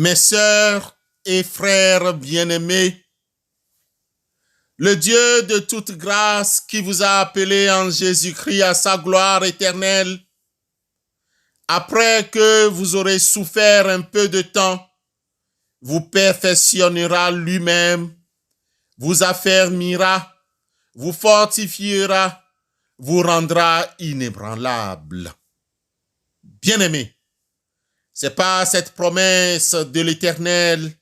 Mes sœurs et frères bien-aimés, le Dieu de toute grâce qui vous a appelé en Jésus-Christ à sa gloire éternelle, après que vous aurez souffert un peu de temps, vous perfectionnera lui-même, vous affermira, vous fortifiera, vous rendra inébranlable. Bien-aimés, c'est par cette promesse de l'Éternel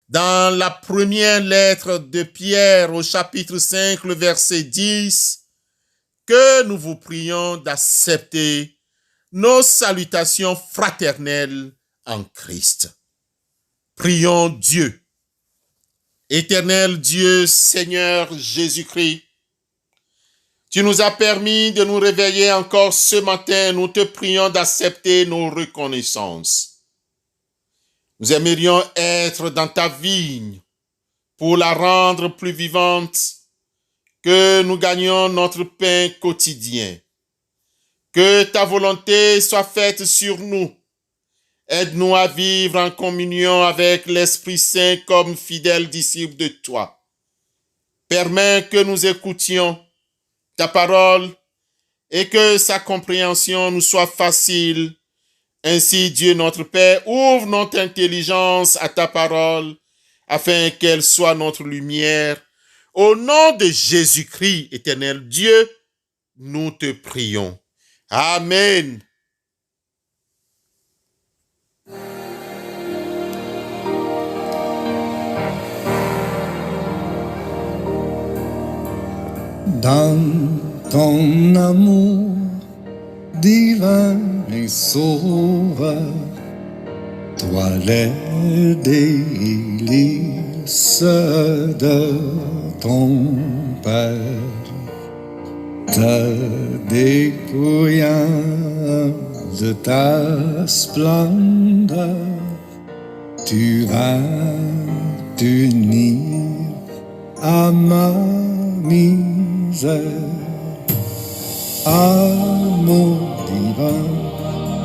dans la première lettre de Pierre au chapitre 5, le verset 10, que nous vous prions d'accepter nos salutations fraternelles en Christ. Prions Dieu. Éternel Dieu, Seigneur Jésus-Christ, tu nous as permis de nous réveiller encore ce matin. Nous te prions d'accepter nos reconnaissances. Nous aimerions être dans ta vigne pour la rendre plus vivante, que nous gagnions notre pain quotidien. Que ta volonté soit faite sur nous. Aide-nous à vivre en communion avec l'Esprit Saint comme fidèles disciples de toi. Permets que nous écoutions ta parole et que sa compréhension nous soit facile. Ainsi, Dieu notre Père, ouvre notre intelligence à ta parole afin qu'elle soit notre lumière. Au nom de Jésus-Christ, éternel Dieu, nous te prions. Amen. Dans ton amour divin et sauveur, toi les délices de ton Père, te dépouillant de ta splendeur, tu vas t'unir à ma misère. Amour divin,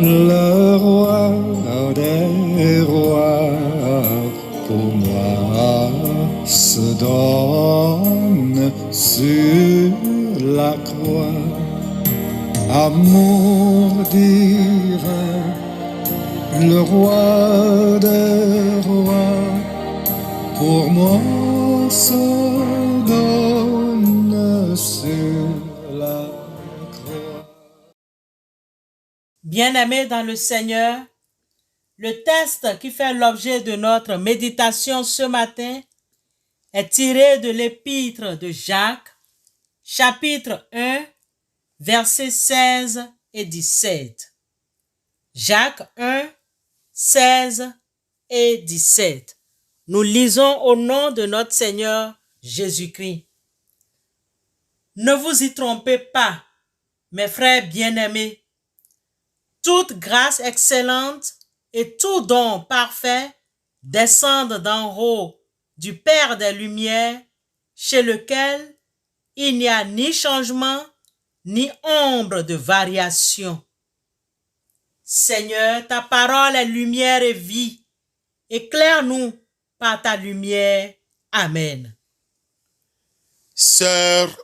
le roi des rois, pour moi se donne sur la croix. Amour divin, le roi des rois, pour moi se donne sur la croix. Bien-aimés dans le Seigneur, le texte qui fait l'objet de notre méditation ce matin est tiré de l'épître de Jacques, chapitre 1, versets 16 et 17. Jacques 1, 16 et 17. Nous lisons au nom de notre Seigneur Jésus-Christ. Ne vous y trompez pas, mes frères bien-aimés. Toute grâce excellente et tout don parfait descendent d'en haut du Père des Lumières, chez lequel il n'y a ni changement, ni ombre de variation. Seigneur, ta parole est lumière et vie. Éclaire-nous par ta lumière. Amen. Sœurs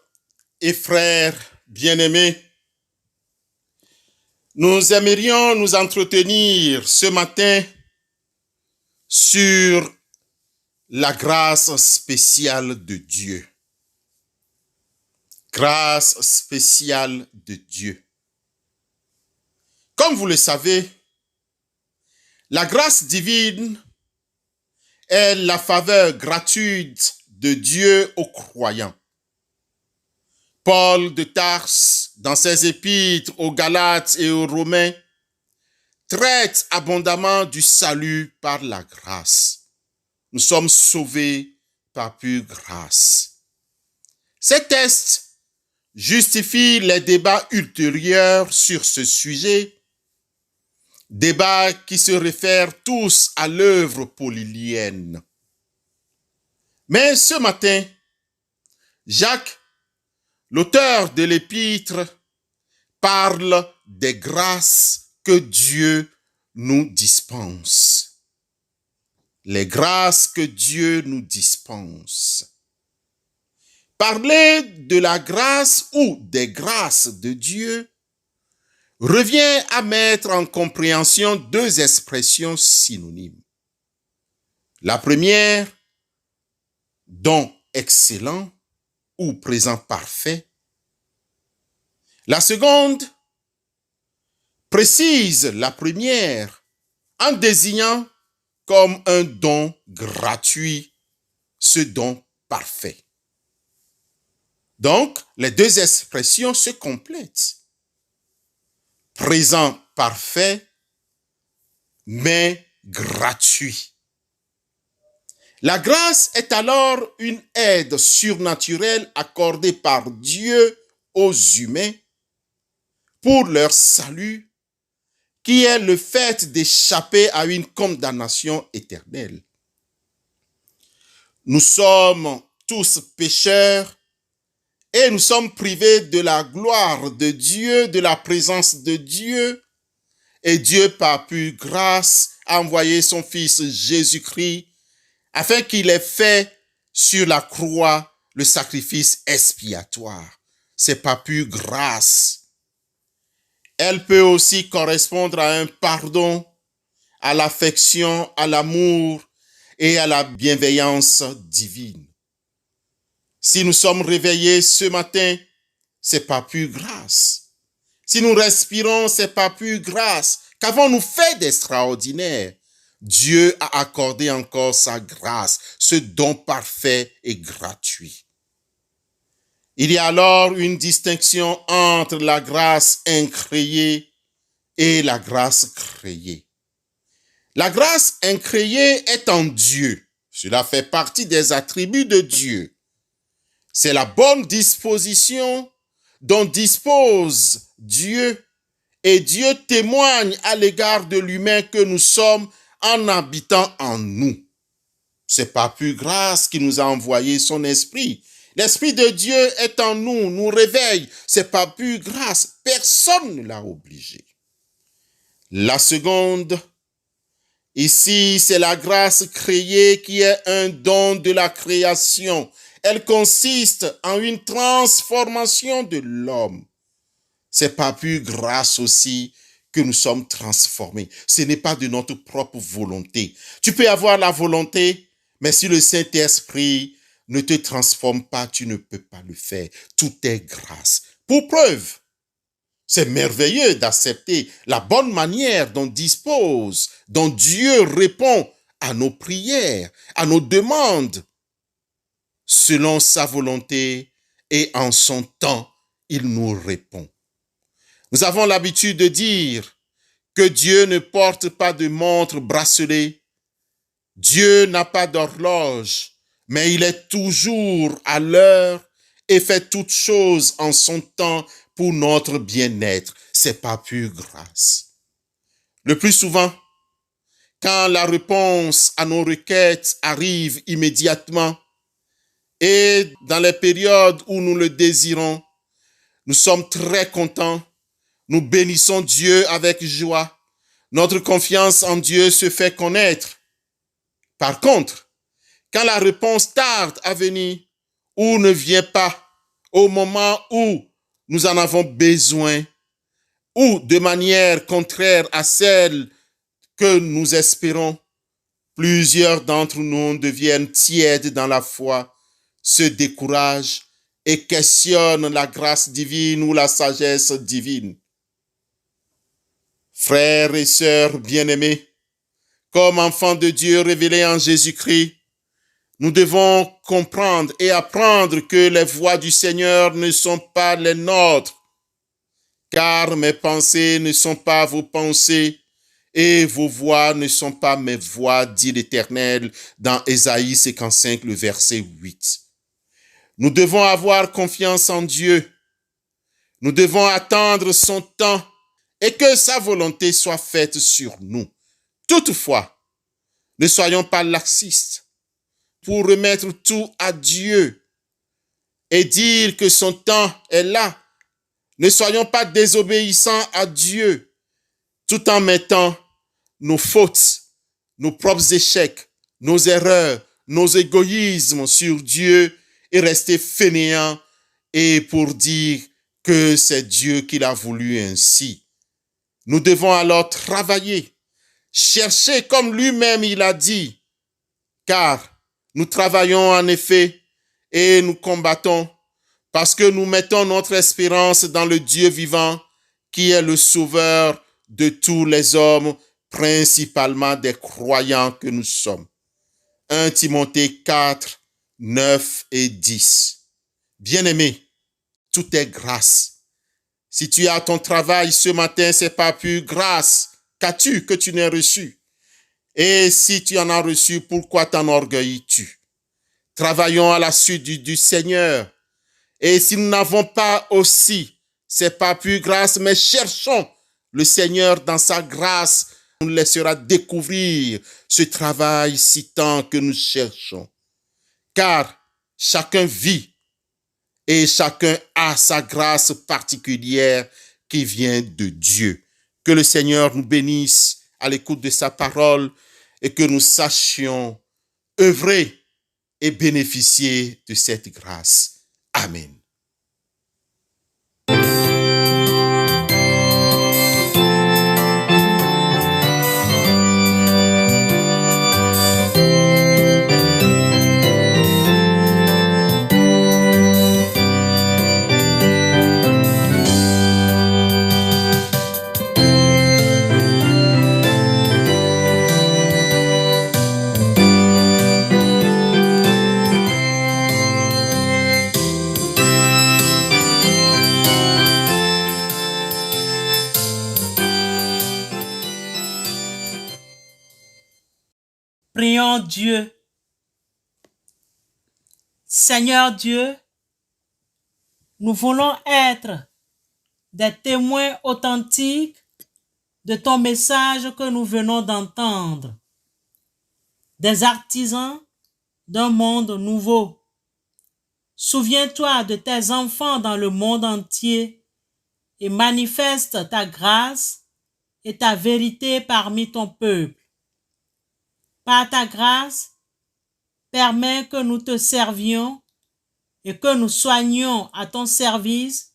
et frères bien-aimés, nous aimerions nous entretenir ce matin sur la grâce spéciale de Dieu. Grâce spéciale de Dieu. Comme vous le savez, la grâce divine est la faveur gratuite de Dieu aux croyants. Paul de Tarse, dans ses épîtres aux Galates et aux Romains, traite abondamment du salut par la grâce. Nous sommes sauvés par pure grâce. Ces textes justifient les débats ultérieurs sur ce sujet, débats qui se réfèrent tous à l'œuvre polylienne. Mais ce matin, Jacques, l'auteur de l'épître, parle des grâces que Dieu nous dispense. les grâces que Dieu nous dispense. Parler de la grâce ou des grâces de Dieu revient à mettre en compréhension deux expressions synonymes. La première, don excellent ou présent parfait. La seconde précise la première en désignant comme un don gratuit ce don parfait. Donc, les deux expressions se complètent. Présent parfait, mais gratuit. La grâce est alors une aide surnaturelle accordée par Dieu aux humains pour leur salut, qui est le fait d'échapper à une condamnation éternelle. Nous sommes tous pécheurs et nous sommes privés de la gloire de Dieu, de la présence de Dieu. Et Dieu, par pure grâce, a envoyé son Fils Jésus-Christ afin qu'il ait fait sur la croix le sacrifice expiatoire. C'est par pure grâce. Elle peut aussi correspondre à un pardon, à l'affection, à l'amour et à la bienveillance divine. Si nous sommes réveillés ce matin, c'est par pure grâce. Si nous respirons, c'est par pure grâce. Qu'avons-nous fait d'extraordinaire? Dieu a accordé encore sa grâce, ce don parfait et gratuit. Il y a alors une distinction entre la grâce incréée et la grâce créée. La grâce incréée est en Dieu. Cela fait partie des attributs de Dieu. C'est la bonne disposition dont dispose Dieu, et Dieu témoigne à l'égard de l'humain que nous sommes en habitant en nous. C'est par pure grâce qu'il nous a envoyé son esprit. L'esprit de Dieu est en nous, nous réveille. C'est par pure grâce. Personne ne l'a obligé. La seconde, ici, c'est la grâce créée qui est un don de la création. Elle consiste en une transformation de l'homme. C'est par pure grâce aussi que nous sommes transformés. Ce n'est pas de notre propre volonté. Tu peux avoir la volonté, mais si le Saint-Esprit ne te transforme pas, tu ne peux pas le faire. Tout est grâce. Pour preuve, c'est merveilleux d'accepter la bonne manière dont Dieu répond à nos prières, à nos demandes, selon sa volonté et en son temps, il nous répond. Nous avons l'habitude de dire que Dieu ne porte pas de montre bracelet. Dieu n'a pas d'horloge, mais il est toujours à l'heure et fait toutes choses en son temps pour notre bien-être. C'est par pure grâce. Le plus souvent, quand la réponse à nos requêtes arrive immédiatement et dans les périodes où nous le désirons, nous sommes très contents. Nous bénissons Dieu avec joie. Notre confiance en Dieu se fait connaître. Par contre, quand la réponse tarde à venir ou ne vient pas au moment où nous en avons besoin ou de manière contraire à celle que nous espérons, plusieurs d'entre nous deviennent tièdes dans la foi, se découragent et questionnent la grâce divine ou la sagesse divine. Frères et sœurs bien-aimés, comme enfants de Dieu révélés en Jésus-Christ, nous devons comprendre et apprendre que les voies du Seigneur ne sont pas les nôtres, car mes pensées ne sont pas vos pensées et vos voies ne sont pas mes voies, dit l'Éternel dans Ésaïe 55, le verset 8. Nous devons avoir confiance en Dieu. Nous devons attendre son temps et que sa volonté soit faite sur nous. Toutefois, ne soyons pas laxistes pour remettre tout à Dieu et dire que son temps est là. Ne soyons pas désobéissants à Dieu tout en mettant nos fautes, nos propres échecs, nos erreurs, nos égoïsmes sur Dieu et rester fainéants et pour dire que c'est Dieu qui l'a voulu ainsi. Nous devons alors travailler, chercher comme lui-même il a dit, car nous travaillons en effet et nous combattons parce que nous mettons notre espérance dans le Dieu vivant qui est le sauveur de tous les hommes, principalement des croyants que nous sommes. 1 Timothée 4, 9 et 10. Bien-aimé, tout est grâce. Si tu as ton travail ce matin, c'est pas plus grâce qu'as-tu que tu n'aies reçu. Et si tu en as reçu, pourquoi t'enorgueillis-tu? Travaillons à la suite du Seigneur. Et si nous n'avons pas aussi, c'est pas plus grâce, mais cherchons le Seigneur dans sa grâce, nous laissera découvrir ce travail si tant que nous cherchons. Car chacun vit et chacun a sa grâce particulière qui vient de Dieu. Que le Seigneur nous bénisse à l'écoute de sa parole et que nous sachions œuvrer et bénéficier de cette grâce. Amen. Prions Dieu. Seigneur Dieu, nous voulons être des témoins authentiques de ton message que nous venons d'entendre. Des artisans d'un monde nouveau. Souviens-toi de tes enfants dans le monde entier et manifeste ta grâce et ta vérité parmi ton peuple. Par ta grâce, permets que nous te servions et que nous soignions à ton service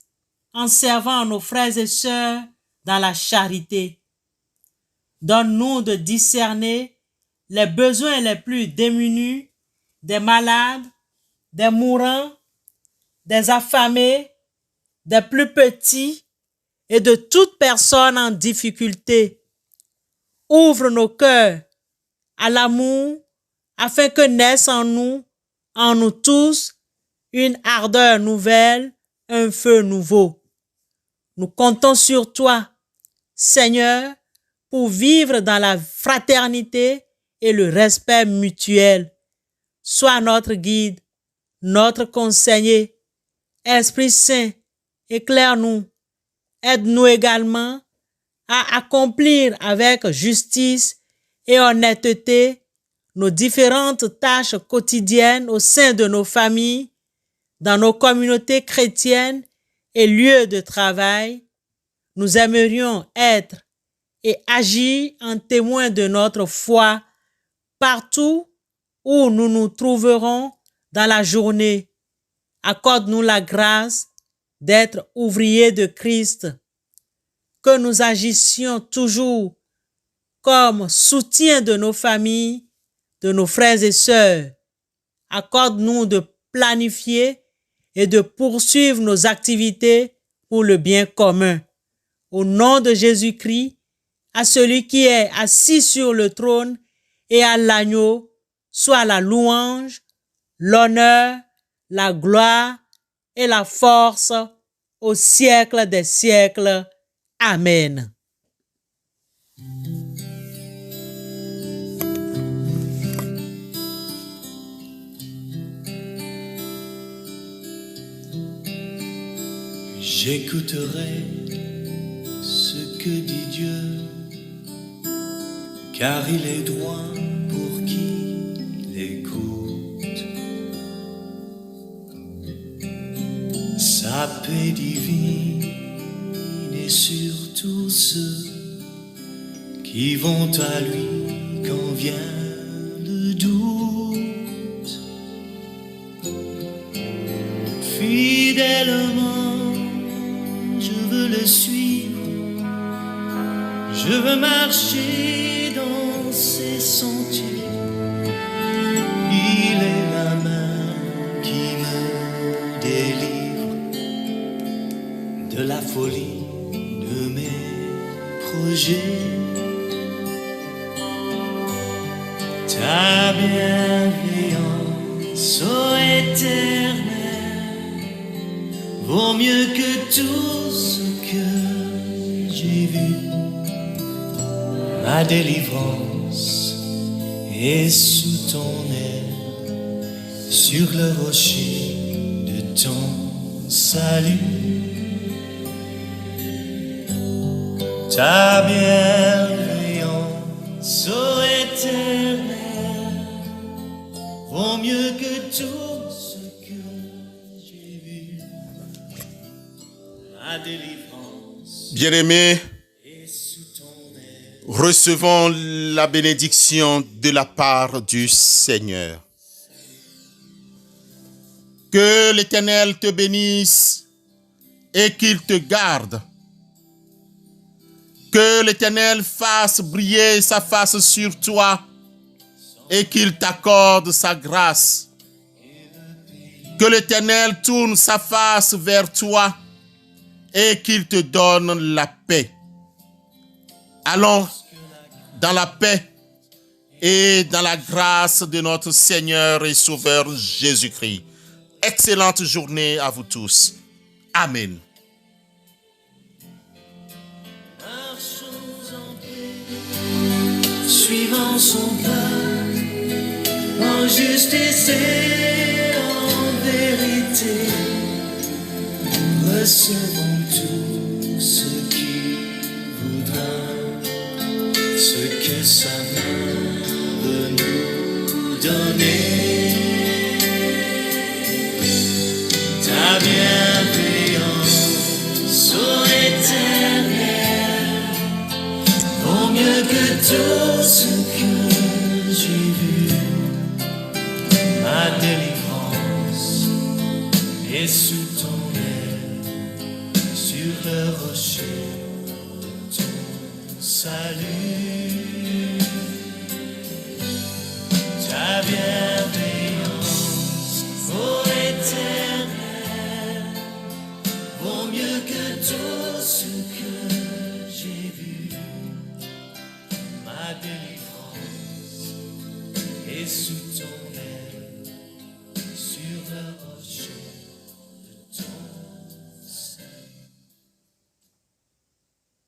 en servant nos frères et sœurs dans la charité. Donne-nous de discerner les besoins les plus démunis, des malades, des mourants, des affamés, des plus petits et de toute personne en difficulté. Ouvre nos cœurs à l'amour, afin que naisse en nous tous, une ardeur nouvelle, un feu nouveau. Nous comptons sur toi, Seigneur, pour vivre dans la fraternité et le respect mutuel. Sois notre guide, notre conseiller. Esprit Saint, éclaire-nous. Aide-nous également à accomplir avec justice et honnêteté nos différentes tâches quotidiennes au sein de nos familles, dans nos communautés chrétiennes et lieux de travail. Nous aimerions être et agir en témoin de notre foi partout où nous nous trouverons dans la journée. Accorde-nous la grâce d'être ouvriers de Christ, que nous agissions toujours comme soutien de nos familles, de nos frères et sœurs. Accorde-nous de planifier et de poursuivre nos activités pour le bien commun. Au nom de Jésus-Christ, à celui qui est assis sur le trône et à l'agneau, soit la louange, l'honneur, la gloire et la force au siècle des siècles. Amen. J'écouterai ce que dit Dieu, car il est droit pour qui l'écoute. Sa paix divine est sur tous ceux qui vont à lui quand vient le doute. fidèlement, je veux le suivre. Je veux marcher dans ses sentiers. Il est la main qui me délivre de la folie de mes projets. Ta bienveillance, ô Éternel, vaut mieux que tout ce que j'ai vu. Ma délivrance est sous ton aile, sur le rocher de ton salut. Ta bienveillance, ô Éternel, vaut mieux que tout ce que j'ai vu. Ma délivrance Bien-aimés, est sous ton aile. recevons la bénédiction de la part du Seigneur. Que l'Éternel te bénisse et qu'il te garde. Que l'Éternel fasse briller sa face sur toi et qu'il t'accorde sa grâce. Que l'Éternel tourne sa face vers toi et qu'il te donne la paix. Allons dans la paix et dans la grâce de notre Seigneur et Sauveur Jésus-Christ. Excellente journée à vous tous. Amen. Marchons en paix, suivant son pas, en justice et en vérité. Recevons tout ce qu'il voudra, ce que sa main veut nous donner. Ta bienveillance, ô Éternel, vaut mieux que tout ce que j'ai vu. Ma délivrance est sous ton aile, sur le rocher de ton salut.